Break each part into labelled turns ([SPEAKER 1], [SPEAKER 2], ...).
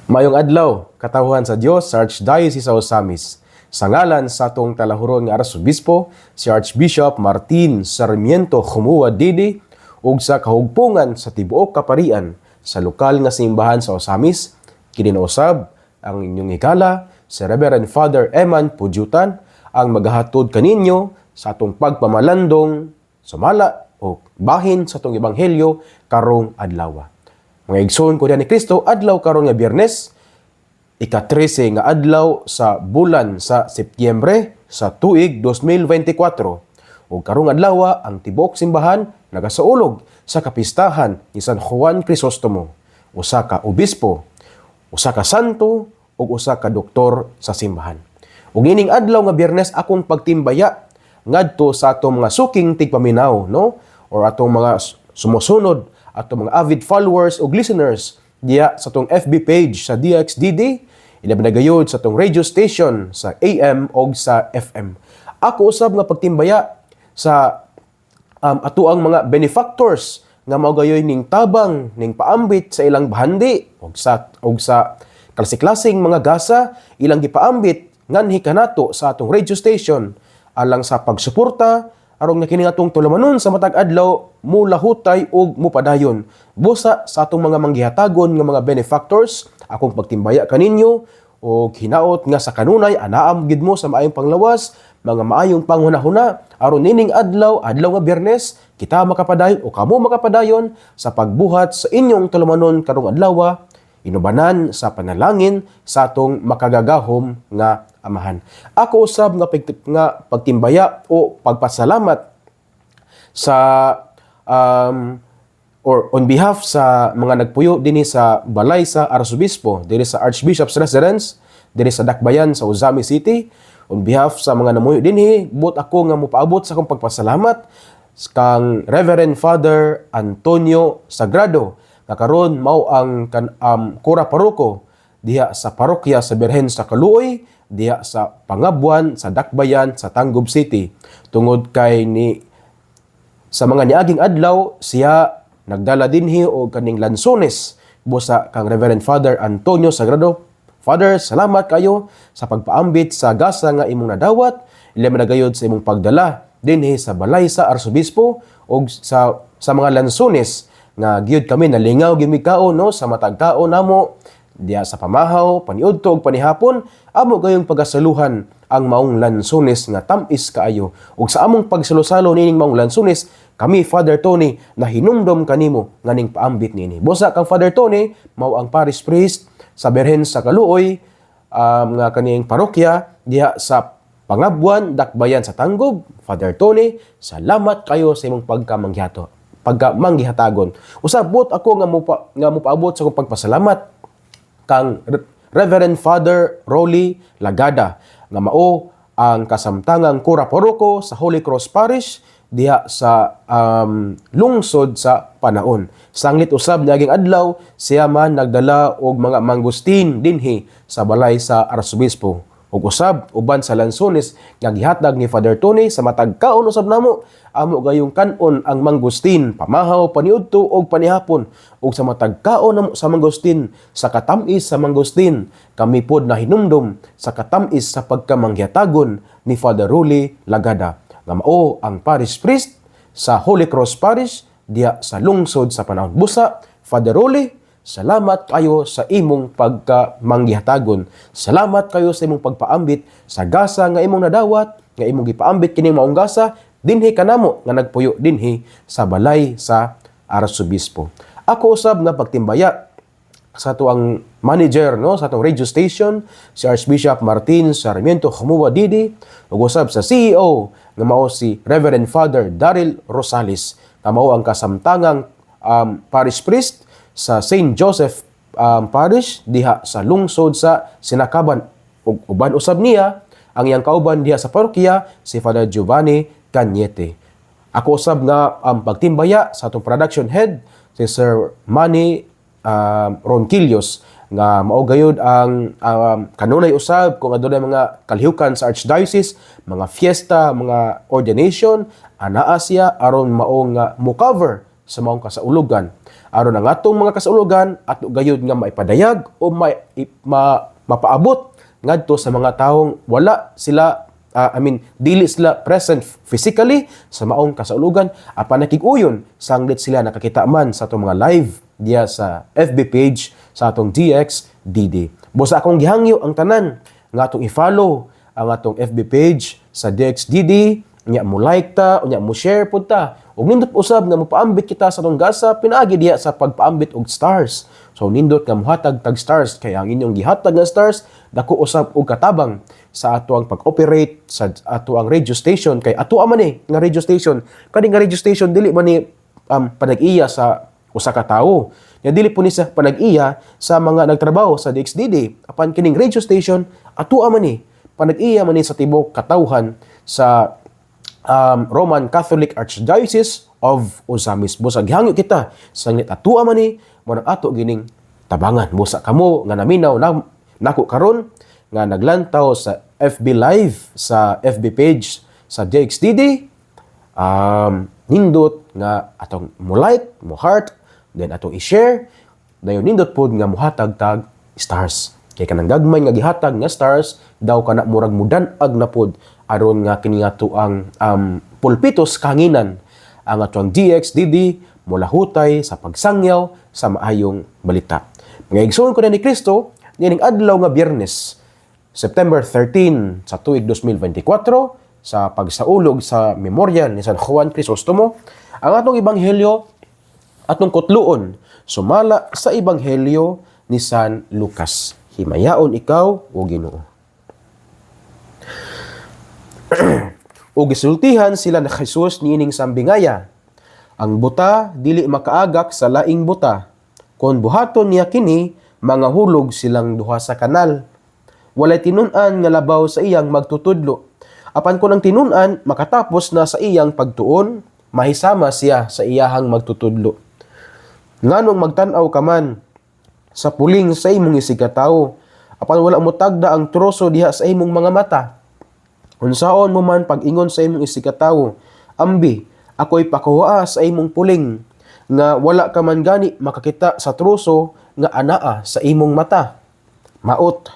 [SPEAKER 1] Mayong adlaw, katawhan sa Dios sa Archdiocese sa Osamis. Sa ngalan sa atong talahuron nga Arsobispo, si Archbishop Martin Sarmiento Jumua Didi, ug sa kahugpungan sa tibuok kaparian sa lokal nga simbahan sa Osamis, kininausab ang inyong higala, si Reverend Father Eman Pudyutan, ang maghahatod kaninyo sa atong pagpamalandong sumala o bahin sa atong ebanghelyo karong adlaw. Mga igsoon ko ni Kristo, adlaw karon nga Biyernes, ika-13 nga adlaw sa bulan sa Setyembre sa tuig 2024. Ug karong adlaw ang tibuok simbahan nagasaulog sa kapistahan ni San Juan Crisostomo, usa ka obispo, usa ka santo ug usa ka doktor sa simbahan. Ug ining adlaw nga Biyernes akong pagtimbaya ngadto sa atong mga suking tigpaminaw, no? Or atong mga sumusunod, atong mga avid followers ug listeners diya sa atong FB page sa DXDD, ilabi na gayud sa atong radio station sa AM ug sa FM. Ako usab nga pagtimbaya sa ato ang mga benefactors nga mao gayoy ning tabang ning paambit sa ilang bahandi ug sa klase-klaseng mga gasa ilang gipaambit nganhi kanato sa atong radio station alang sa pagsuporta aron nga kini atong tulumanon sa matag adlaw mulahutay ug mupadayon busa sa atong mga manggihatagon nga mga benefactors. Akong pagtimbaya kaninyo og hinaot nga sa kanunay anaam gid mo sa maayong panglawas, mga maayong panghunahuna aron nining adlaw nga Biyernes kita makapadayon o kamo makapadayon sa pagbuhat sa inyong tulumanon karong adlaw, inubanan sa panalangin sa atong makagagahom nga Amahan. Ako usab nga pagtimbaya o pagpasalamat sa or on behalf sa mga nagpuyo dinhi sa balay sa Arsobispo, dinhi sa Archbishop's Residence, dinhi sa Dakbayan sa Osamis City. On behalf sa mga namuyo dinhi, buot ako nga mopaabot sa akong pagpasalamat kang Reverend Father Antonio Sagrado nga karon mao ang kura paroko diha sa parokya sa Birhen sa Kaluoy, diha sa Pangabuan sa Dakbayan sa Tangub City. Tungod kay sa mga niaging adlaw siya nagdala dinhi og kaning lansones busa kang Reverend Father Antonio Sagrado. Father, salamat kayo sa pagpaambit sa gasa nga imong nadawat, ilabi na gayud sa imong pagdala dinhi sa balay sa Arsobispo og sa mga lansones nga giyud kami nalingaw gimikaon no sa matag kaon namo diya sa pamahaw, paniudto ug panihapon, amo gayong pagasaluhan ang maong lansones nga tamis kaayo. Ug sa among pagsalusalo nining maong lansones, kami Father Tony na hinumdom kanimo nganing paambit nini. Busa kang Father Tony mao ang parish priest sa Birhen sa Kaluoy nga kaning parokya diha sa Pangabuan, Dakbayan sa Tangub. Father Tony, salamat kayo sa imong pagkamanggihatagon. Usabot ako nga mopaabot sa akong pagpasalamat kang Reverend Father Rolly Lagada nga mao ang kasamtangang kura paroko sa Holy Cross Parish diha sa lungsod sa Panaon. Sanglit usab niaging adlaw siya man nagdala og mga mangustin dinhi sa balay sa Arsobispo. Ug usab uban sa lansones nga gihatag ni Father Tony sa matag kaon usab namo, amo gayong kanon ang mangustin pamahaw, paniudto og panihapon. Ug sa matag kaon namo sa mangustin, sa katamis sa mangustin, kami pod nahinumdom sa katamis sa pagkamanggihatagon ni Father Rolly Lagada nga mao ang parish priest sa Holy Cross Parish diya sa lungsod sa Panaon. Busa, Father Rolly, salamat kayo sa imong pagkamanggihatagon. Salamat kayo sa imong pagpaambit sa gasa nga imong nadawat, nga imong gipaambit kining maong gasa dinhi kanamo nga nagpuyo dinhi sa balay sa Arsobispo. Ako usab nga pagtimbaya sa tuang manager no sa atong radio station, si Archbishop Martin Sarmiento Jumua Didi, ug usab sa CEO nga mao si Reverend Father Daryl Rosales, nga mao ang kasamtangang parish priest sa St. Joseph Parish diha sa lungsod sa Sinakaban. Ug uban usab niya ang iyang kauban diha sa parokya si Father Giovanni Cañete. Ako usab nga pagtimbaya sa atong production head si Sir Manny Ronquillos nga mao gayud ang kanunay usab kung adunay mga kalihukan sa Archdiocese, mga fiesta, mga ordination, anaa siya aron mao nga mo-cover sa maong kasaulugan. aron ang atong mga kasaulogan at gayud nga maipadayag o mapaabot ngadto sa mga taong wala sila dili sila present physically sa maong kasaulogan apan nakig-uyon sanglit sila nakakita man sa atong mga live diya sa FB page sa atong DXDD. Busa akong gihangyo ang tanan nga atong i-follow ang atong FB page sa DXDD, nya mo like ta, nya mo share pud ta. Ug nindot usab nga mopaambit kita sa atong gasa pinaagi diya sa pagpaambit og stars. So nindot nga mohatag tag stars kay ang inyong gihatag nga stars dako usab og katabang sa ato ang pag-operate sa ato ang radio station kay ato man nga radio station. Kani nga radio station dili man ni panag-iya sa usa ka tawo. Nya dili po ni sa panag-iya sa mga nagtrabaho sa DXDD. Apan kining radio station ato man ni panag-iya man ni sa tibok katawhan sa Roman Catholic Archdiocese of Osamis. Busa gihangyo kita sanglit atua man ni mo nang ato gining tabangan. Busa kamo nga naminaw nako karon nga naglantaw sa FB live sa FB page sa DXDD. Nindot nga atong mo like, mo heart, then atong i-share. Dayon nindot pod nga mohatag tag stars. Kay kanang gagmay nga gihatag nga stars daw kana murag mudan-ag na pod aron nga kini ato ang pulpitos kanginan ang ato ang DXDD molahutay sa pagsangyaw sa maayong balita. Mga igsoon ko na ni Kristo, nining adlaw nga Biyernes, September 13 sa tuig 2024 sa pagsaulog sa memorial ni San Juan Crisostomo, ang atong ebanghelyo atong kutluon sumala sa ebanghelyo ni San Lucas. Himayaon ikaw o Ginoo. O gisultihan sila na Jesus niining sambingaya. Ang buta dili makaagak sa laing buta. Kon buhaton niya kini, mga hulog silang duha sa kanal. Walay tinun-an nga labaw sa iyang magtutudlo. Apan kon ang tinun-an makatapos na sa iyang pagtuon, mahisama siya sa iyahang magtutudlo. Nganong magtan-aw ka man sa puling sa imong isigatawo, apan wala mo tagda ang troso diha sa imong mga mata. Unsaon mo man pag-ingon sa imong isigatawo, ambi, ako'y pakuha sa imong puling, nga wala ka man gani makakita sa troso nga anaa sa imong mata. Maot,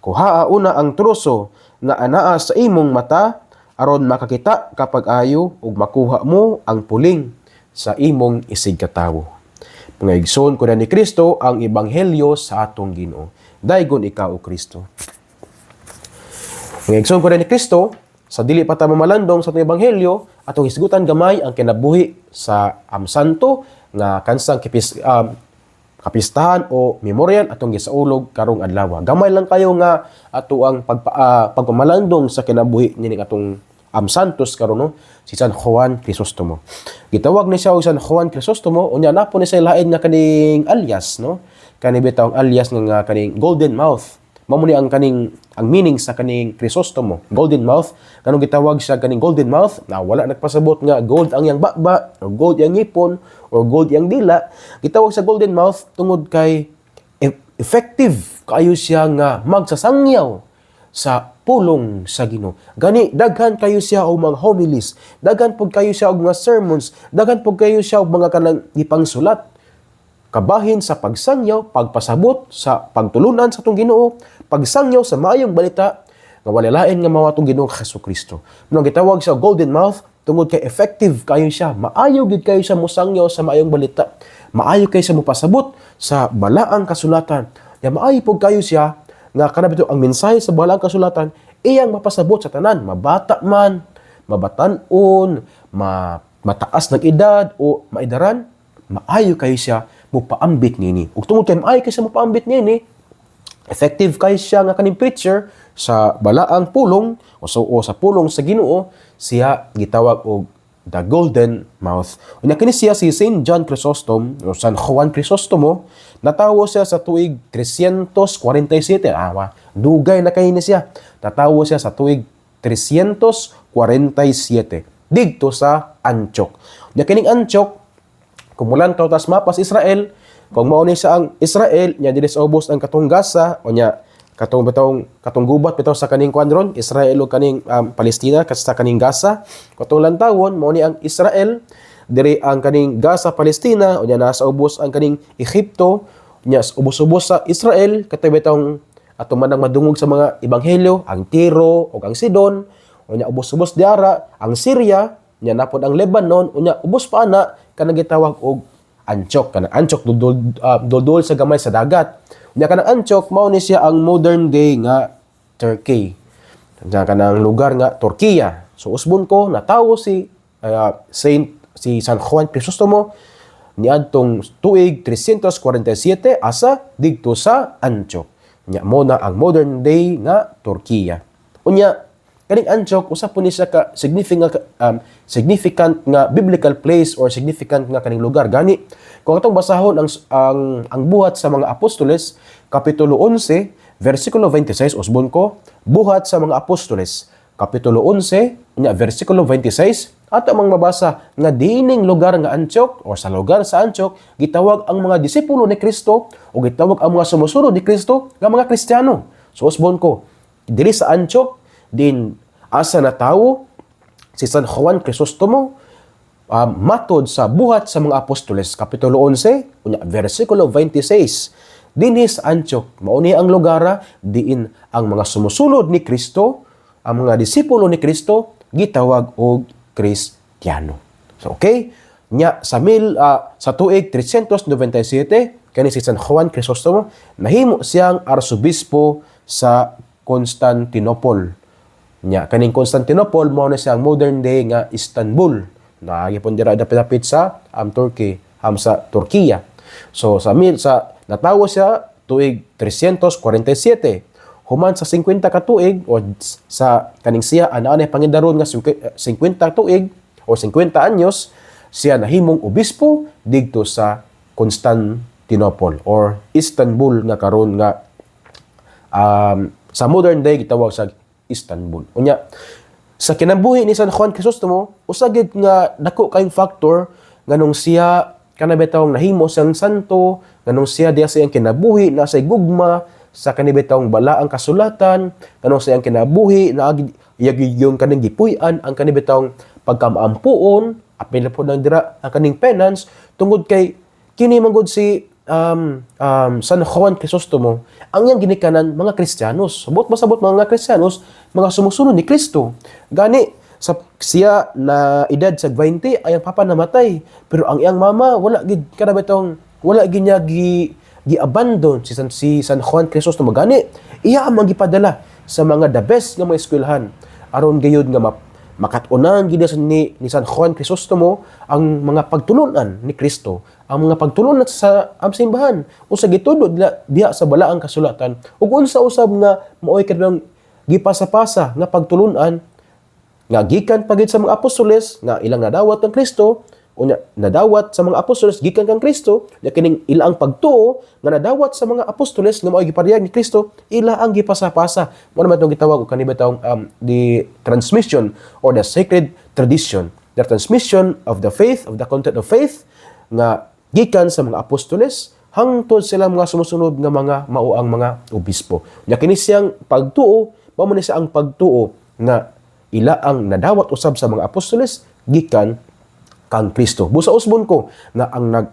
[SPEAKER 1] kuhaa una ang troso nga anaa sa imong mata, aron makakita kapag ayo ug makuha mo ang puling sa imong isigatawo. Mga igsoon ko na ni Kristo ang ebanghelyo sa atong Ginoo. Daygon ikaw o Kristo. Mga igsoon ko na ni Kristo, sa dili pa ta mamalandong sa atong ebanghelyo, atong hisgutan gamay ang kinabuhi sa Santo nga kansang kapistahan o memorial atong gisaulog karong adlaw. Gamay lang kayo nga ato ang pagpamalandong sa kinabuhi nining atong Santos karon no, si San Juan Crisostomo. Gitawag ni siya og San Juan Crisostomo, unya napo ni siya lain nga kaning alias no. Kani bitaw ang alias nga kaning Golden Mouth. Mao ni ang meaning sa kaning Crisostomo, Golden Mouth. Kanang gitawag siya kaning Golden Mouth na wala nagpasabot nga gold ang iyang bakba o gold ang ngipon o gold ang dila. Gitawag sa Golden Mouth tungod kay effective kayo siya nga magsasangyaw sa pulong sa Ginoo. Gani daghan kayo siya og mga homilies, daghan pud kayo siya og mga sermons, daghan pud kayo siya og mga kanang gipangsulat. Kabahin sa pagsangyaw, pagpasabot sa pagtulunan sa atong Ginoo, pagsangyaw sa maayong balita nga wala lain nga mao atong Ginoo Jesucristo. Mao gitawag siya Golden Mouth tungod kay effective kayo siya, maayo gid kayo siya mosangyaw sa maayong balita. Maayo kayo siya mopasabot sa balaang kasulatan. Ya maayo pud kayo siya nga kanabito ang mensahe sa balaang kasulatan iyang mapasabot sa tanan, mabata man, mabatan-on, mataas ng edad o maidaran, maayo kayo siya mopaambit nini. Ug tungod kay maayo kayo siya mopaambit nini, effective kayo siya nga kaning preacher sa balaang pulong o sa pulong sa Ginoo, siya gitawag og the Golden Mouth. Unya kini siya si Saint John Chrysostom o San Juan Crisostomo, natawo siya sa tuig 347. Dugay na kay ni siya. Natawo siya sa tuig 347 didto sa Antioch. Unya kining Antioch kumulan tas mapas Israel, kung mao ni sa ang Israel nya dili sa ubos ang katong Gaza o nya katong gubat bitaw sa kaning kuadron Israel o kaning Palestina sa kaning Gaza. Katong lantawon mao ni ang Israel diri ang kaning Gaza, Palestina, unya nasa ubos ang kaning Ehipto, unya ubos-ubos sa Israel, katabi tong atong manang madungog sa mga ebanghelyo, ang Tiro o ang Sidon, unya ubos-ubos diara ang Syria, unya napod ang Lebanon, unya ubos pa ana kanang gitawag og Antioch. Kanang Antioch dudol sa gamay sa dagat. Unya kanang Antioch mao ni siya ang modern day nga Turkey. Kanang lugar nga Turkiya. So usbon ko natawo si San Juan Crisostomo niadtong tuig 347 asa didto sa Antioch. Nya mo na ang modern day nga Turkiya. Unya kaning Antioch usa po ni siya ka significant nga biblical place or significant nga kaning lugar. Gani kung atong basahon ang buhat sa mga apostoles kapitulo 11 versikulo 26 usbon ko, buhat sa mga apostoles kapitulo 11 nya versikulo 26 ato mang mabasa nga diining lugar nga Antioch or sa lugar sa Antioch gitawag ang mga disipulo ni Kristo o gitawag ang mga sumusunod ni Kristo nga mga Kristiyano. So usbon ko diri sa Antioch din asa na tawo si San Juan Crisostomo matod sa buhat sa mga apostoles kapitulo 11 unya versikulo 26 dinhi sa Antioch mao ni ang lugar diin ang mga sumusunod ni Kristo, ang mga disipulo ni Kristo gitawag og Kristiyano. So okay, nya sa tuig 397 kani si San Juan Crisostomo nahimo siyang arsobispo sa Constantinople. Nya kaning Constantinople mao na siyang modern day nga Istanbul. Nagipon dira dapit sa Turkey, sa Turkiya. So sa natawo siya tuig 347. Human sa 50 ka tuig o sa kaning siya ana-anay pangindaron nga 50 tuig o 50 anyos siya nahimong obispo didto sa Constantinople or Istanbul nga karon nga sa modern day gitawag sa Istanbul. Unya sa kinabuhi ni San Juan Crisostomo usagid nga dako kayong factor nganong siya kanabitawng nahimo siyang santo, nganong siya diya sa iyang kinabuhi na sa gugma sa kanibitawng balaang kasulatan, nganong sa iyang kinabuhi na yung kaning gipuy-an ang kanibitawng pagkamaampuon, apil po ng dira ang kaning penance tungod kay kini manggod si San Juan Crisostomo ang iyang ginikanan mga Kristiyanos. Sabot mga Kristiyanos, mga sumusunod ni Kristo. Gani siya na edad sa 20 ay ang papa namatay, pero ang iyang mama wala gid niya gi-abandon si San Juan Crisostomo. Gani iya ang magipadala sa mga the best nga mga eskwelahan aron gayud nga makatunan gid ni San Juan Crisostomo ang mga pagtulunan ni Kristo, ang mga pagtulunan sa simbahan usa gitudo diha sa balaang kasulatan ug unsa usab nga maoy kadang gipasa-pasa nga pagtulunan nga gikan pagid sa mga apostoles nga ilang nadawat ng Kristo unya nadawat sa mga apostoles gikan kang Kristo nya kining ilang pagtuo nga nadawat sa mga apostoles nga mao'y giparehag ni Kristo ila ang gipasa-pasa mo naman itong gitawag og kanibitawng the transmission or the sacred tradition, the transmission of the faith, of the content of faith nga gikan sa mga apostoles hangtod sila mga sumusunod nga mga mao ang mga obispo. Nya kini siyang pagtuo mao man siya ang pagtuo na ila ang nadawat usab sa mga apostoles gikan kang Kristo. Busa usbon ko na ang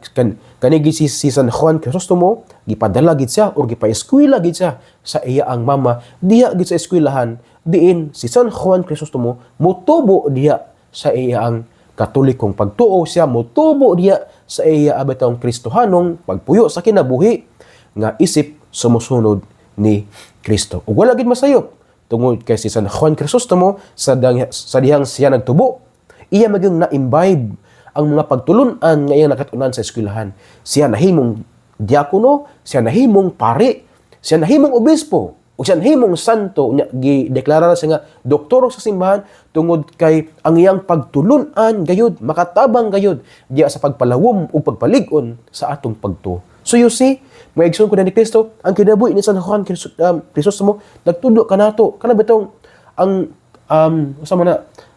[SPEAKER 1] kanigi si San Juan Crisostomo gipadala gid siya or gipaeskwela gid siya sa iya ang mama diha gid sa eskwelahan diin si San Juan Crisostomo motubo diha sa iya ang katolikong pagtuo siya motubo diha sa iya abitang Kristohanong pagpuyo sa kinabuhi nga isip sumusunod ni Kristo. Ug wala gid masayop tungod kay si San Juan Crisostomo sa dihang siya nagtubo, iya magyung na-imbibe ang mga pagtulunan nga iyang nakatunan sa eskwelahan. Siya nahimong diakono, siya nahimong pari, siya nahimong obispo, o siya nahimong santo. Gideklara siya nga doktor sa simbahan tungod kay ang iyang pagtulunan gayud, makatabang gayud diya sa pagpalawom o pagpalig-on sa atong pagtuo. So you see, mga igsoon ko na ni Kristo, ang kinabuhi ni San Juan Crisostomo, nagtudo ka nato, kanabitong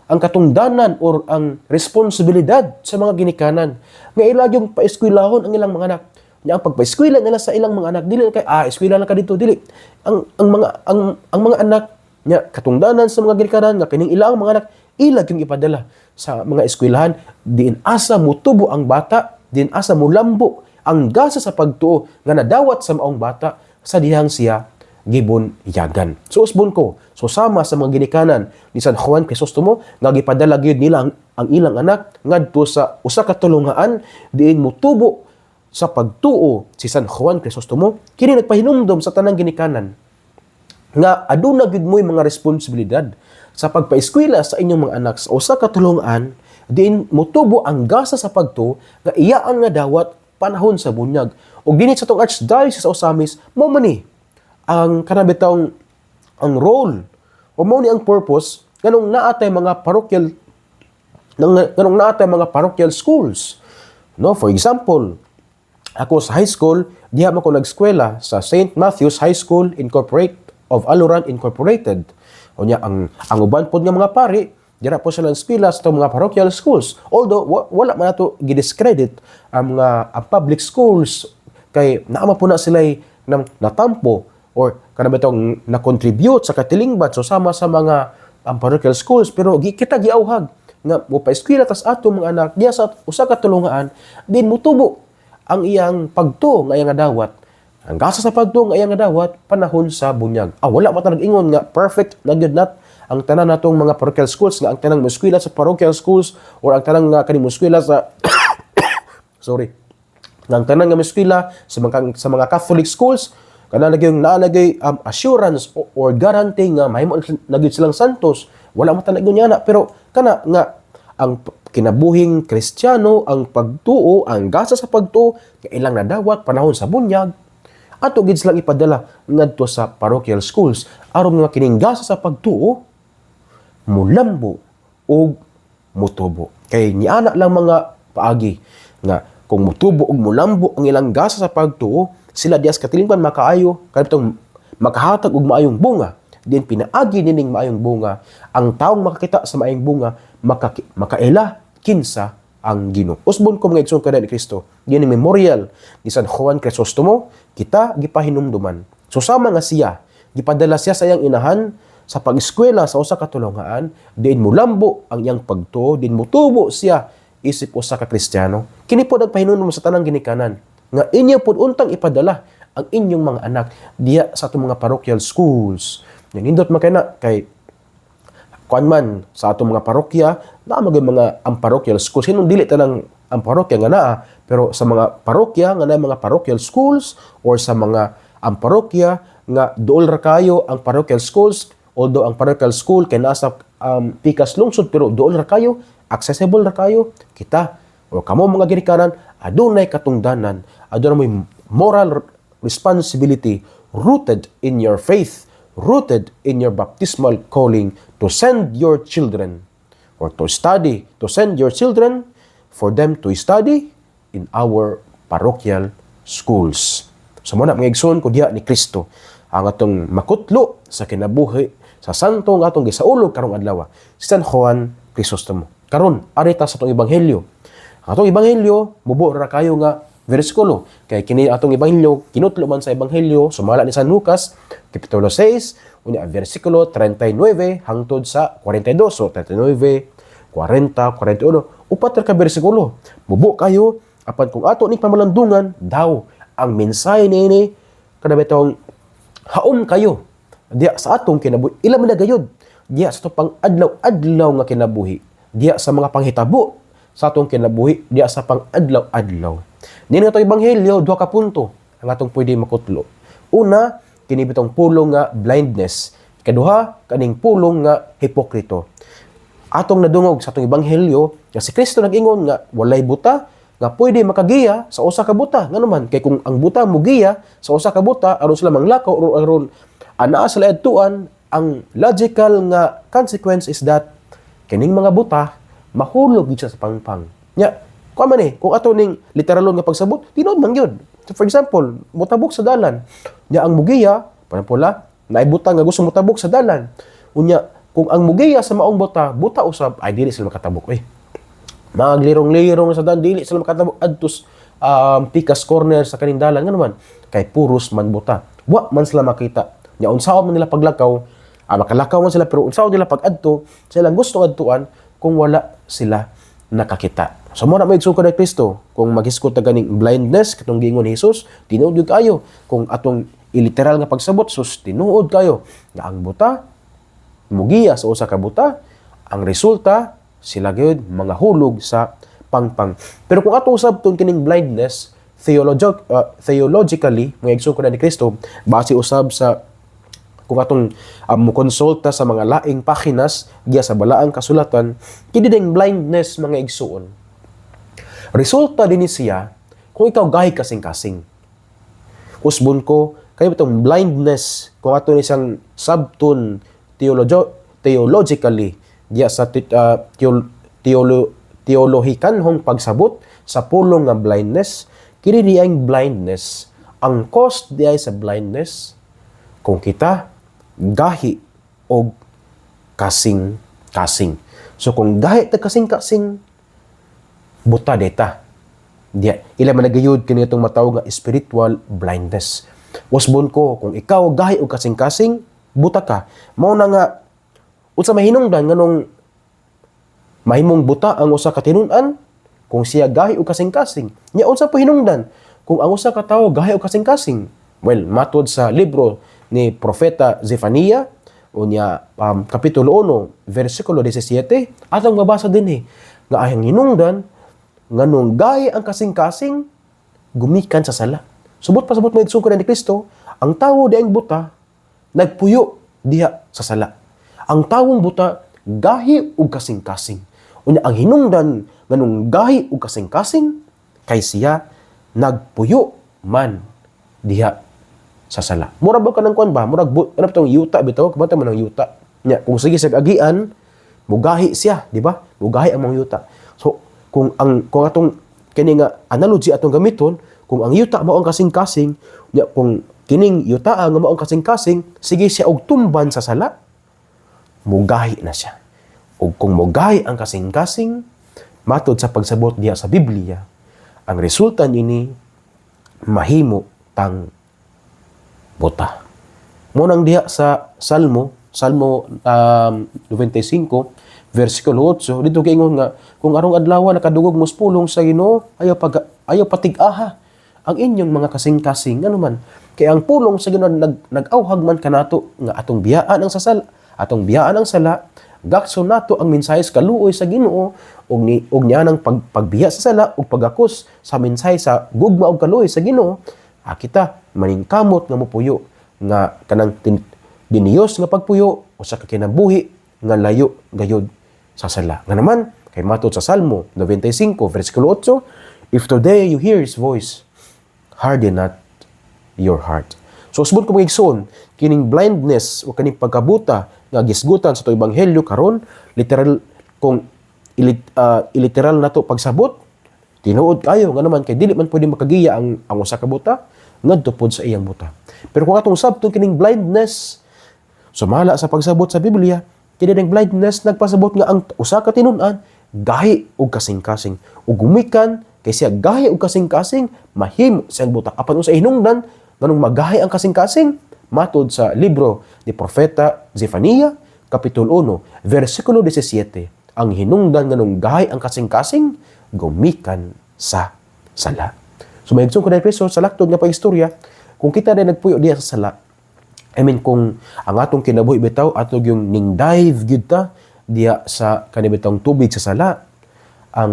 [SPEAKER 1] ang katungdanan or ang responsibilidad sa mga ginikanan. Nga ilagyong paeskwelahon ang ilang mga anak. Ang pagpaeskwela nila sa ilang mga anak, dili kay eskwela lang ka dito, dili. Ang mga anak nya katungdanan sa mga ginikanan nga kining ilang mga anak ilag yung ipadala sa mga eskwelahan, diin asa mutubo ang bata, diin asa mulambo ang gasa sa pagtuo nga nadawat sa maong bata sa dihang siya gibon yagan. So usbon ko, so sama sa mga ginikanan ni San Juan Crisostomo nga gipadala gyud nila ang ilang anak ngadto sa usa ka tulungaan diin mutubo sa pagtuo si San Juan Crisostomo. Kini nagpahinumdom sa tanang ginikanan nga aduna gyud mo'y mga responsibilidad sa pagpaeskwela sa inyong mga anak sa usa ka tulungan diin mutubo ang gasa sa pagtuo nga iyaan nga dawat panahon sa bunyag. Ug dinhi sa tong Archdiocese sa Osamis mao man ni ang kanabitang ang role o mao ni ang purpose nganong naatay mga parochial schools, no? For example, ako sa high school diha man ko nag-eskwela sa St. Matthew's High School of Aluran Incorporated. Unya ang uban pod nga mga pari dira po sila eskwela sa mga parochial schools, although wala man nato gidiscredit ang public schools kay naama po na sila natampo or kanabitong na-contribute sa katilingban so sama sa mga parochial schools, pero kita giawhag nga mo pa-eskwela tas ato mga anak diya sa usa ka tulungaan din mutubo ang iyang pagtuo nga iyang dawat. Ang gasa sa pagtuo nga iyang dawat panahon sa bunyag. Wala man ta nag-ingon nga perfect na gyud nat ang tanan natong mga parochial schools nga ang tanang eskwela sa parochial schools or ang tanang kani eskwela sa sorry. Nga ang tanang nga eskwela sa mga Catholic schools kana nalagay assurance or guarantee nga mahimo nagyud silang santos. Wala man ta nag-ingon yana, pero kana nga ang kinabuhing Kristiyano, ang pagtuo, ang gasa sa pagtuo kailang nadawat panahon sa bunyag ato gid silang ipadala ngadto sa parochial schools aron nga kining gasa sa pagtuo mulambo o mutubo. Kay niana lang mga paagi nga kung mutubo og mulambo ang ilang gasa sa pagtuo, sila dias katilingban makaayo kadtong makahatag og maayong bunga. Din pinaagi nining maayong bunga, ang taong makakita sa maayong bunga makaila kinsa ang Ginoo. Usbon ko mga igsoon kada ni Kristo. Diyan memorial ni San Juan Crisostomo kita gipahinumduman. So sama nga siya, gipadala siya sa iyang inahan sa pag-eskwela sa usa ka tulungaan, diin mulambo ang iyang pagtuo, din mutubo siya isip usa ka Kristiyano. Kini po nagpahinumdum sa tanang ginikanan nga inyo pud untang ipadala ang inyong mga anak diya sa atong mga parochial schools. Nindot man kay kuan man sa atong mga parokya na mga ang parochial schools hinong dili tanang ang parokya nga naa, pero sa mga parokya nga naa mga parochial schools or sa mga ang parokya nga duol ra kayo ang parochial schools, although ang parochial school kay nasa pikas lungsod pero duol ra kayo, accessible ra kayo, kita o kamo mga ginikanan adunay katungdanan, adunay moral responsibility rooted in your faith, rooted in your baptismal calling to send your children or to send your children for them to study in our parochial schools. So muna mga igsoon ko diha ni Kristo ang atong makutlo sa kinabuhi sa santo nga atong gisaulog karong adlaw, si San Juan Crisostomo. Karon arita sa atong ebanghelyo. Ang atong ebanghelyo mubo ra kayo nga bersikulo. Kay kini atong ebanghelyo kinutlo man sa ebanghelyo sumala ni San Lucas kapitulo 6 unya bersikulo 39 hangtod sa 42. So 39, 40, 41 upat ra ka bersikulo. Mubo kayo apan kung ato ni pamalandungan daw ang mensahe niini kada betong haom kayo diya sa atong kinabuhi. Ila man gayud diya sa atong pang-adlaw-adlaw nga kinabuhi. Diya sa mga panghitabo sa atong kinabuhi, diya sa pang-adlaw-adlaw. Nini nga ebanghelyo duha ka punto ang atong pwede makutlo. Una, kini bitong pulong nga blindness. Ikaduha, kaning pulong nga hipokrito. Atong nadungog sa atong ebanghelyo nga si Kristo nag-ingon nga walay buta nga pwede makagiya sa usa ka buta. Ngano man kay kung ang buta mogiya sa usa ka buta aron sila manglakaw or aron anaa sila adtuan, ang logical nga consequence is that kining mga buta mahulog gid sa pangpang. Nya, kuan man kung ato ning literalon nga pagsabot, tinuod man gyud. So for example, motabok sa dalan. Nya ang mugiya, panapula, naibutang nga gusto motabok sa dalan. Unya, kung ang mugiya sa maong buta usab, ay dili sila makatabok maglirong-lirong sa dalan, dili sila makatabok adtos pikas corner sa kaning dalan nga naman kay puros man buta. Wa man sila makita. Nya unsaon man nila paglakaw, Makalakaw man sila, pero unsaon nila pag-adto, sila gusto adtuan kung wala sila nakakita. So mo na may igsoon ka na Kristo, kung maghiskot ta ganing blindness katong giingon ni Jesus, tinuod gyud kayo. Kung atong iliteral nga pagsabot, sus tinuod kayo nga ang buta mugiya sa usa ka buta, ang resulta sila gyud mga hulog sa pangpang. Pero kung ato usab kining blindness, theologically, mga igsoon ko na ni Kristo, base usab sa kung atong mukonsulta sa mga laing pahinas diya sa balaang kasulatan, kini ding blindness mga igsoon. Resulta din siya kung ikaw gahi kasing-kasing. Usbon ko, kayo itong blindness, kung ato ni siyang subtone theologically diya sa teolohikanhong pagsabot sa pulong nga blindness, kini diyang blindness, ang cause diya sa blindness, kung kita gahi o kasing-kasing. So kung gahi ta kasing-kasing, buta deta. Diya, ila man nagayud kini itong matawag nga spiritual blindness. Wasbon ko, kung ikaw gahi o kasing-kasing, buta ka. Mao na nga, unsa mahinungdan nganong mahimong buta ang usa ka tinun-an, kung siya gahi o kasing-kasing. Nya unsa po hinungdan kung ang usa ka tawo gahi o kasing-kasing? Well, matod sa libro ni Propeta Zefania, o niya Kapitulo 1, versikulo 17, atong mabasa din nga ayang hinungdan, nganong gahi ang kasing-kasing, gumikan sa sala. Subot pasabot mo igsoon ko ni Kristo, ang tawo diang buta, nagpuyo diha sa sala. Ang tawong buta, gahi o kasing-kasing. Unya ang hinungdan, nganong gahi o kasing-kasing, kay siya nagpuyo man diha sa sala. Murag ba ka ng kuan ba? Murag ano tong yuta bitaw, kabata man ang yuta. Nya kung sige sa agian, mugahi siya, di ba? Mugahi ang mga yuta. So kung atong kini nga analogy atong gamiton, kung ang yuta mao ang kasing-kasing, nya kung kining yuta nga mao ang kasing-kasing, sige siya og tumban sa sala, mugahi na siya. Ug kung mugahi ang kasing-kasing, matod sa pagsabot diha sa Biblia, ang resulta nini mahimo tang buta. Munang diha sa Salmo 95, versikulo 8, dito giingon nga, kung arong adlaw nakadungog mo pulong sa Ginoo, ayaw patig-aha ang inyong mga kasing-kasing. Ano man, kay ang pulong sa Ginoo nag-awhag man kanato nga atong biyaan ang sala, gakson nato ang mensahe sa kaluoy sa Ginoo og niya nang pagbiya sa sala ug pagakos sa mensahe sa gugma og kaluoy sa Ginoo, kita maningkamot nga mopuyo nga kanang diniyos nga pagpuyo o sa kinabuhi nga layo gayud sa sala. Nga naman kay matod sa Salmo 95 versikulo 8, if today you hear His voice, harden not your heart. So usbon ko mga igsoon, kining blindness o kining pagkabuta nga gisgutan sa to ebanghelyo karon, literal kung iliteral nato pagsabot, tinuod kayo nga naman kay dili man pwede makagiya ang usa ka buta ngadto pod sa iyang buta. Pero kung atong sabton kining blindness, sumala sa pagsabot sa Biblia, kini ding blindness nagpasabot nga ang usa ka tinun-an gahi og kasing-kasing ug gumikan kay siya gahi og kasing-kasing, mahimo siyang buta. Apan usa hinungdan nganong magahi ang kasing-kasing, matod sa libro ni Propeta Zefania, Kapitulo 1, versikulo 17, ang hinungdan nganong gahi ang kasing-kasing, gumikan sa sala. So maigsoon ko na Kristo sa laktod nga pagistorya, kung kita na nagpuyo diya sa sala, kung ang atong kinabuhi bitaw atog yung ning dive gyud ta diya sa kanibitang tubig sa sala, ang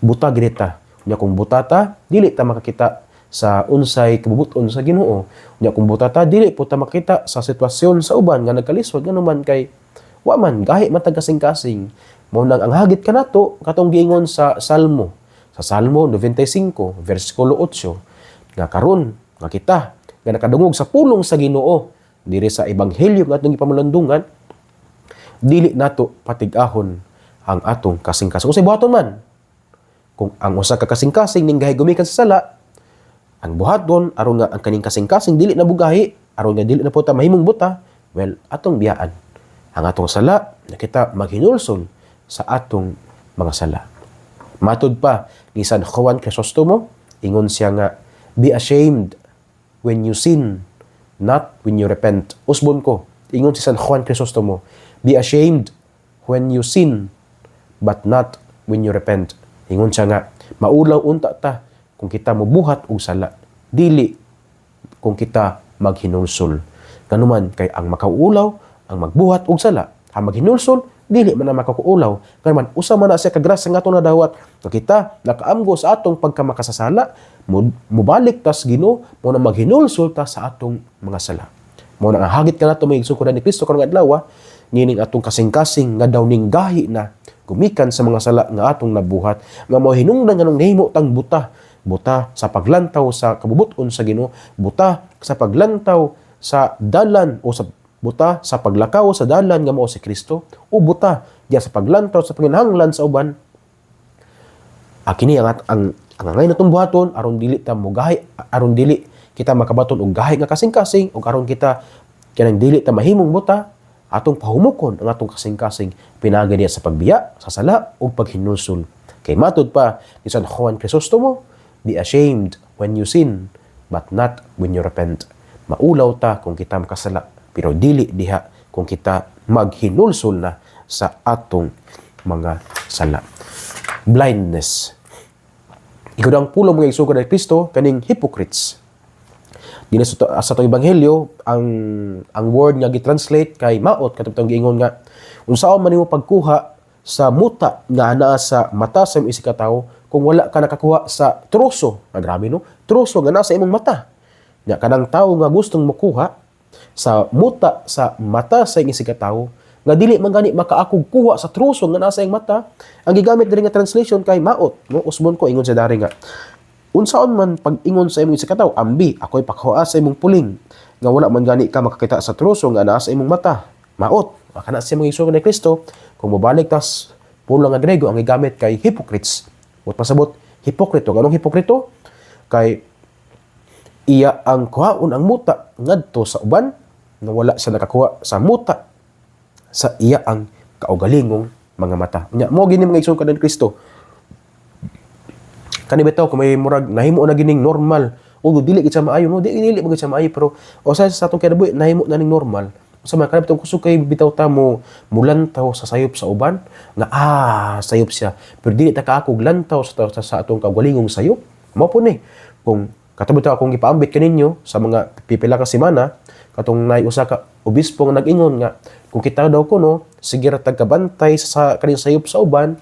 [SPEAKER 1] buta gid ta. Nya kung buta ta, dili ta makakita sa unsay kabubuton sa Ginoo. Nya kung buta ta, dili po ta makita sa sitwasyon sa uban nga nagkalisod nganuman kay wa man gahi man kasing-kasing. Mao nang ang hagit kanato katong giingon sa Salmo 95 versikulo 8, nga karon nga kita nga nakadungog sa pulong sa Ginoo diri sa ebanghelyo nga atong gipamulandungan, dili nato patig-ahon ang atong kasing-kasing. Usay buhaton man, kung ang usa ka kasing-kasing ning gahi gumikan sa sala, ang buhaton aron nga ang kaning kasing-kasing dili na bugahi, aron nga dili na po ta mahimong buta, well, atong biyaan ang atong sala na kita maghinulsol sa atong mga sala. Matod pa ni San Juan Crisostomo, ingon siya nga, be ashamed when you sin, not when you repent. Usbon ko, Ingon si San Juan Crisostomo, be ashamed when you sin, but not when you repent. Ingon siya nga, maulaw unta ta kung kita mobuhat og sala, dili kung kita maghinulsol. Kanuman kay ang makaulaw, ang magbuhat og sala, ang maghinulsol, dili man na makakuulaw. Kanuman usa man na siya kagrasya nga atong nadawat. So kita nakaamgo sa atong pagkamakasasala, mubalik tas Ginoo, mo na maghinulsol ta sa atong mga sala. Mo na hagit ka nato may igsuon ni Kristo karong adlaw, nining atong kasing-kasing nga daw ning gahi na gumikan sa mga sala nga atong nabuhat, nga mao hinungdan nganong nahimo tang buta sa paglantaw sa kabubuton sa Ginoo, buta sa paglantaw sa dalan o sa buta sa paglakaw sa dalan nga mao si Kristo, o buta diya sa paglantaw sa panginahanglan sa uban. Kini ang ngay natong buhaton aron dili ta mo gahi, aron dili kita makabaton og gahi nga kasing-kasing, o aron kita kanang dili ta mahimong buta, atong pahumukon ang atong kasing-kasing pinagi diya sa pagbiya, sa sala o paghinulsol. Kay matud pa ni San Juan Crisostomo, be ashamed when you sin, but not when you repent. Maulaw ta kung kita makasala, pero dili diha kung kita maghinulsol na sa atong mga sala. Blindness. Ikaw ang pulo mga igsuon ni Kristo kaning hypocrites. Dili sa atong ebanghelyo ang word nga gitranslate kay maot katong giingon nga unsaon man nimo pagkuha sa muta nga anaa sa mata sa imong isikatawo kung wala ka nakakuha sa troso. Grabe no? Troso nga nasa imong mata. Nya kanang tawo nga gustong mokuha sa muta sa mata sa imong isikatawo nga dili man gani makaakog kuha sa troso nga nasa imong mata, ang gigamit diri nga translation kay maot, no? Usbon ko ingon sa dari nga unsaon man pag-ingon sa imong isikatawo, ambi ako'y pakuha sa imong puling nga wala man gani ka makakita sa troso nga nasa imong mata. Maot. Kana sa mga igsuon ni Kristo, kung mobalik tas pulo nga Grego ang gigamit kay hypocrites. Wat pasabot hipokrito. Ganong hipokrito? Kay iya ang kuhaon ang muta ngadto sa uban na wala siya nakakuha sa muta sa iya ang kaugalingong mga mata. Nya mo gini mga igsuon ni Kristo. Kani bitaw kung may murag nahimo na gining normal o dili gid siya maayo, no dili mo gid siya maayo, pero o sa atong kinabuhi nahimo na ning normal. Sa mga kanabitong kusog kay bitaw ta mo mulantaw sa sayop sa uban nga sayop siya, pero dili ta kaakog lantaw sa atong kaugalingong sayop. Mao po ni kung katong akong gipaambit kaninyo sa mga pipila ka semana, katong nay usa ka obispo nga nag-ingon nga kung kita daw kuno sige ra tagkabantay sa kaning sayop sa uban,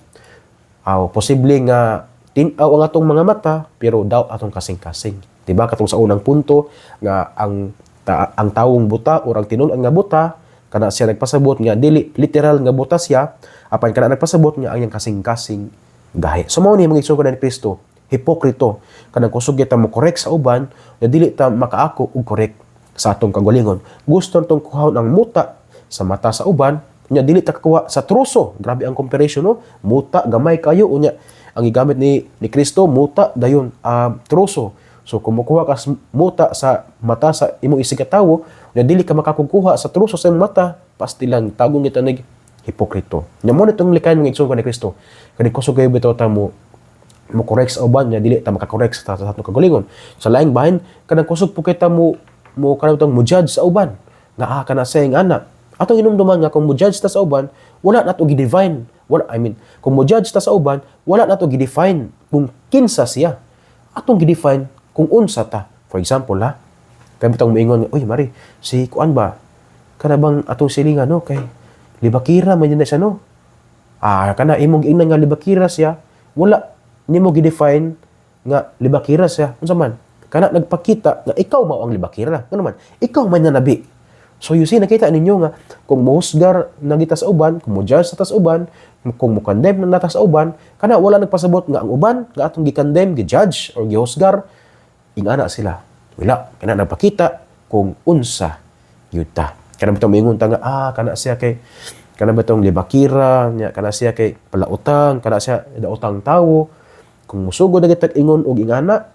[SPEAKER 1] posible nga tinaw ang atong mga mata, pero daw atong kasing-kasing. Diba? Katong sa unang punto, nga ang tawong buta, o ang tinunan nga buta, kana siya nagpasabot nga, dili literal nga buta siya, apan kana nagpasabot nga ang iyang kasing-kasing gahi. So, mao ni mga igsuon ni Kristo, hipokrito, kanang kusog kita mo correct sa uban, na dili ta makaako og correct sa atong kagalingon. Gusto tong kuhawon ang muta sa mata sa uban, nya dili ta kakuha sa troso. Grabe ang comparison, no? Muta gamay kayo, unya ang gigamit ni Kristo muta dayon troso. So kumukuha ka muta sa mata sa imong isikatawo, na dili ka makakukuha sa troso sa imong mata, pastilan tagong kita nag hipokrito. Nya mo nitong likayan ng igsoon ni Kristo. Kani kusog kayo bitaw ta mo correct sa uban, nya dili ta makakorek sa atong kagalingon. Sa laing bahin kanang kusog po kita mo kanang mo judge sa uban nga kana sayang ana. Atong inumduman nga kung mo judge ta sa uban, wala nato gi-divine. Kung mo judge ta sa uban, wala nato gi-define kung kinsa siya. Atong gi-define kung unsa ta. For example, kaya bitang moingon, uy, Mari, si kuan ba? Kana bang atong silingan, no? Kay libakira man yun na siya, no? Kana imong giingnan nga libakira siya, wala nimo gi-define nga libakira siya. Unsa man? Kana nagpakita nga ikaw mao ang libakira. Ano man? Ikaw man na nabi. So you see, nakita ninyo nga, kung mohusgar na kita sa uban, kung mo-judge sa tas uban, kung mo-condemn na nata sa uban, kana wala nagpasabot nga ang uban, nga atong gi-condemn, gi-judge, or gi-husgar, ingana sila. Wala. Kana nagpakita kung unsa yuta. Kana bitong maingon ta nga, kana siya kay, kana bitong libakira, kana siya kay palautang, kana siya daotang tawo. Kung musugod na kita ingon og ingana,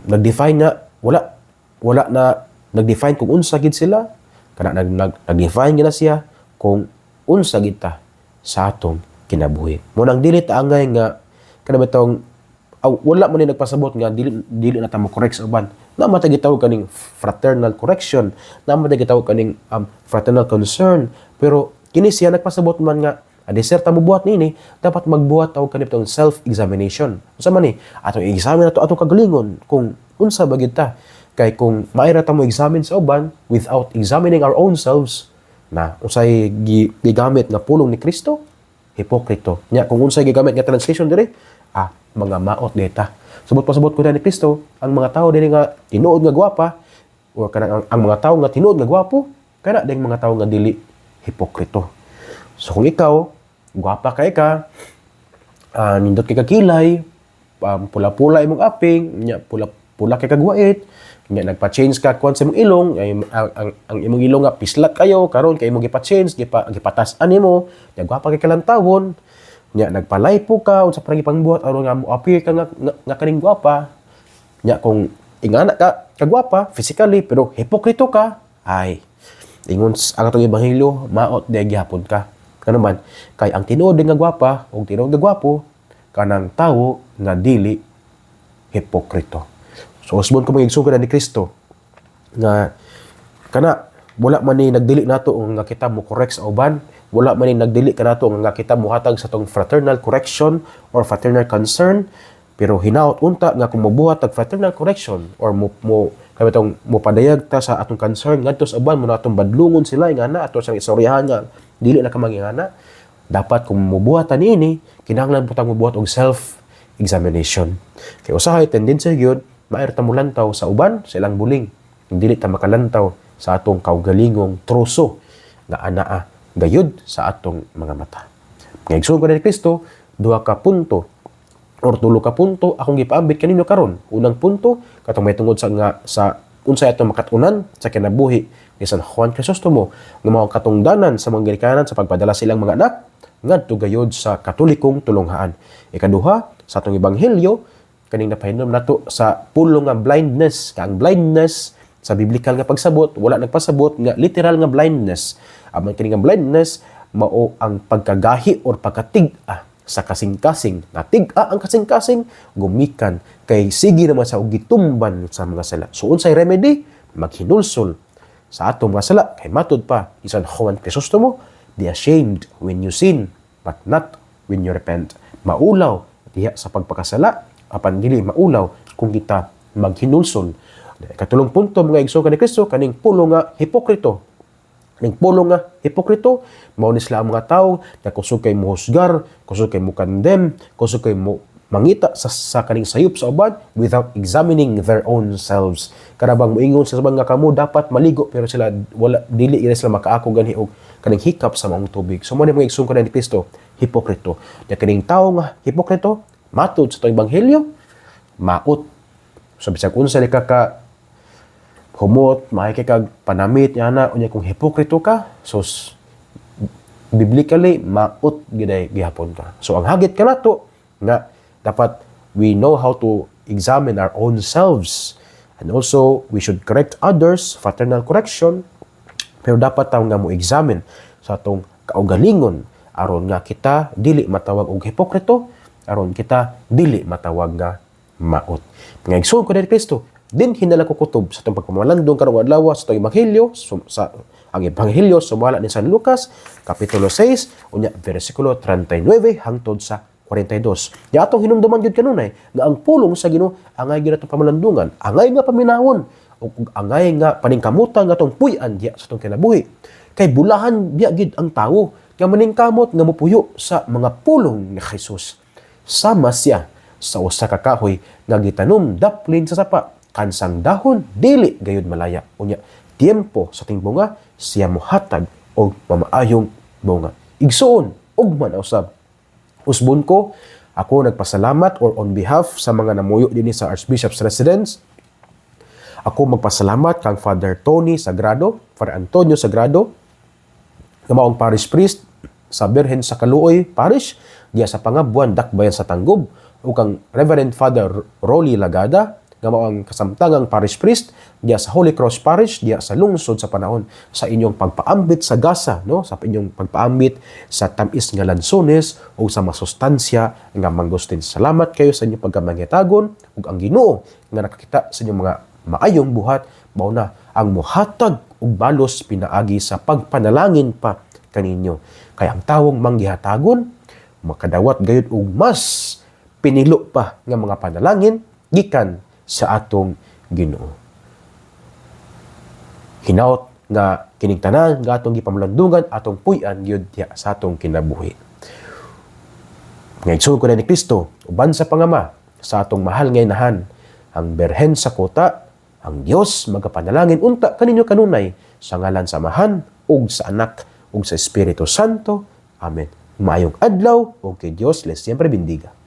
[SPEAKER 1] nag-define nga, wala na nag-define kung unsa gid sila, kana nag-define gina siya kung unsa gid ta sa atong kinabuhi. Mo nang dili ta angay nga kana bitong wala man ni nagpasabot nga dili na ta mo correct sa uban. Naman ta gitawag kaning fraternal correction, naman ta gitawag kaning fraternal concern. Pero kini siya nagpasabot man nga sir ta mo buhat nini, dapat magbuhat tawag kanitong self-examination. Unsa man ni? Atong i-examine nato atong kagalingon kung unsa ba gid ta. Kay kung maira ta mo examine sa uban without examining our own selves, na unsay gigamit nga pulong ni Kristo, hipokrito. Nya kung unsay gigamit nga translation dire, mga maot deta. Subot pasabot ko ni Kristo, ang mga tao dili nga tinuod nga gwapa o kanang ang mga tao nga tinuod nga gwapo, kana ding mga tao nga dili hipokrito. So kung ikaw gwapa kay ka, nindot kay kakilay, pula-pula imong aping, nya pula kay kagwait, nya nagpa-change ka kwan sa imong ilong, ang imong ilong nga pislat kayo karon kay imong gipa-change, gipatas-an nimo, nya gwapa kay kalantawon, nya nagpalay po ka unsa parang ipangbuhat aron nga mo appear ka nga kaning gwapa, nya kung ingana ka kagwapa physically pero hipokrito ka, ay ingon ang atong ebanghelyo maot di gyapon ka. Kano man kay ang tinuod nga gwapa ug tinuod nga gwapo kanang tawo nga dili hipokrito. So usbon ko mag-igsuon ni Kristo nga kana wala man ni nagdili nato nga kita mo correct sa uban, wala man ni nagdili ka nato nga kita mohatag sa tong fraternal correction or fraternal concern, pero hinaot unta nga kung mobuhat tag fraternal correction or mo padayag ta sa atong concern ngadto sa uban mo natong badlungon sila ingana ato sa istoryahan nga dili na ka mangingana, dapat kung mobuhat niini kinahanglan putang mobuhat og self examination. Kay usahay tendency gyud maayra ta molantaw sa uban sa ilang buling, dili ta makalantaw sa atong kaugalingong troso nga anaa gayud sa atong mga mata. Ngaigsoon ko ni Kristo, 2 ka punto or 3 ka punto akong gipaambit kanino karon. Unang punto katong may tungod sa unsay atong makatunan sa kinabuhi ni San Juan Crisostomo nga mao katungdanan sa mga ginikanan sa pagpadala silang mga anak ngadto gayud sa katolikong tulonghaan. Ikaduha, sa atong ebanghelyo kaning napahinom nato sa pulong nga blindness, kang blindness sa biblical nga pagsabot wala nagpasabot nga literal nga blindness. Amang kini nga blindness mao ang pagkagahi or pagkatig-a sa kasing-kasing. Natig-a ang kasing-kasing gumikan kay sige naman sa gitumban sa mga sala. So unsay remedy? Maghinulsol sa atong mga sala. Kay matud pa ni San Juan Crisostomo, be ashamed when you sin but not when you repent. Maulaw diha sa pagpakasala apan dili maulaw kung kita maghinulsol. Katulong punto mga igsoon ni Kristo kaning pulo nga hipokrito. Kaning pulo nga hipokrito mao ni sila ang mga tawo nga kusog kay mohusgar, kusog kay mo condemn, kusog kay mo mangita sa kaning sayop sa uban without examining their own selves. Karabang moingon sa sabang nga kamo dapat maligo pero sila wala dili sila makaako ganhi og kaning hikap sa maong tubig. So mo ni mga igsoon ni Kristo hipokrito. Ya kaning tawo nga hipokrito matud sa ebanghelyo maot. So bisag unsa ni ka humot, maay kag panamit yana unya kung hipokrito ka, so biblically maot giday gihapon ka. So ang hagit kanato nga dapat we know how to examine our own selves and also we should correct others, fraternal correction, pero dapat taw nga mo examine sa atong kaugalingon aron nga kita dili matawag og hipokrito, aron kita dili matawag nga maot. Nga igsoon ko ni Kristo, din hinala ko kutob sa itong pagpamalandong karong adlaw sa itong ebanghelyo, ang ebanghelyo sumala ni San Lucas, kapitulo 6, unya versikulo 39 hangtod sa 42. Ya atong hinumduman gyud kanunay nga ang pulong sa Ginoo angay gyud atong pamalandungan, angay nga paminawon ug angay nga paningkamutan nga atong puy-an diya sa atong kinabuhi. Kay bulahan biya gyud ang tawo nga maningkamot nga mopuyo sa mga pulong ni Jesus. Sama siya sa usa ka kahoy nga gitanom daplin sa sapa, kansang dahon dili gayud malaya. Unya tiempo sa ting bunga siya mohatag og mamaayong bunga. Igsoon ugman usab. Usbon ko ako nagpasalamat or on behalf sa mga namuyo dinhi sa Archbishop's Residence. Ako magpasalamat kang Father Tony Sagrado, Father Antonio Sagrado, nga maong parish priest sa Birhen sa Kaluoy Parish diya sa Pangabuan, Dakbayan sa Tanggob, ug kang Reverend Father Rolly Lagada nga mao ang kasamtangang parish priest diya sa Holy Cross Parish diya sa lungsod sa panahon sa inyong pagpaambit sa gasa, no, sa inyong pagpaambit sa tamis nga lansones o sa masustansya nga manggustin. Salamat kayo sa inyong pagkamangyatagon ug ang Ginoo nga nakakita sa inyong mga maayong buhat mao na ang muhatag og balos pinaagi sa pagpanalangin pa kaninyo. Kaya ang tawong manggihatagon makadawat gayud og mas pinilo pa nga mga panalangin gikan sa atong Ginoo. Hinaot nga kining tanan nga atong gipamalandungan atong puy-an gyud diha sa atong kinabuhi. Ngayon ko na ni Kristo uban sa pangama sa atong mahal nga inahan ang Berhen sa Kota, ang Dios magapanalangin unta kaninyo kanunay sa ngalan sa Amahan ug sa Anak ug sa Espiritu Santo. Amen. Maayong adlaw o kay Dios les siempre bendiga.